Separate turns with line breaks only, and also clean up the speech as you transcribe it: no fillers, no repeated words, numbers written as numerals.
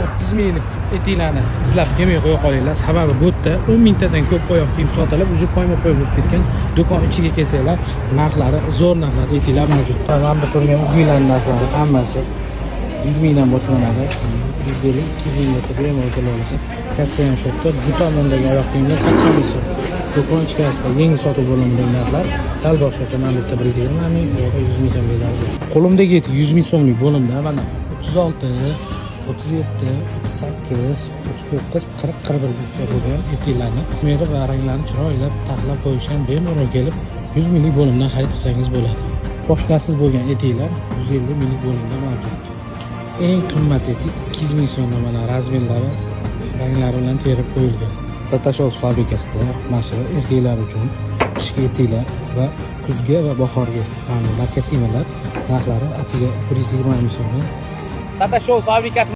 600 minglik etiklarni izlab kelmay qo'ya qolinglar. Sababi bu yerda 10 mingtadan ko'p oyoq kiyim sotilib, уже qo'yma-qo'y bo'lib ketgan. Do'kon ichiga kelsanglar, narxlari zo'r narxlarda etiklar mavjud. Mana bu turgan uylarning narxlari hammasi 100 mingdan boshlanadi. 150, 200 minggacha bemalol kela olasiz. Kassiyan shopda bu tomondagi oyoq kiyimlar 80 ming so'm. Do'kon ichkarisida yangi sotuv bo'limidagi narxlar sal boshqacha. Mana bu yerda 120 ming, 100 ming so'mga beradi. Qo'limdagi etik 100 ming so'mlik bo'limda mana 36, 37, 38, 39, 40, 41 bo'lgan etiklarni meri va ranglarini chiroylab taxlab qo'yishgan bemalol kelib 100 minglik bo'limdan xarid qilsangiz bo'ladi. Pochtanasiz bo'lgan etiklar 150 minglik bo'limda mavjud. Eng qimmat etik 200 ming so'mdan mana razmerlari, ranglari bilan terib qo'yilgan. Tata Shows fabrikasida mana erkaklar uchun qishki etiklar va kuzga va bahorga mana mokasinlar narxlari atiga 120 ming so'm. Tata Shows fabrikasi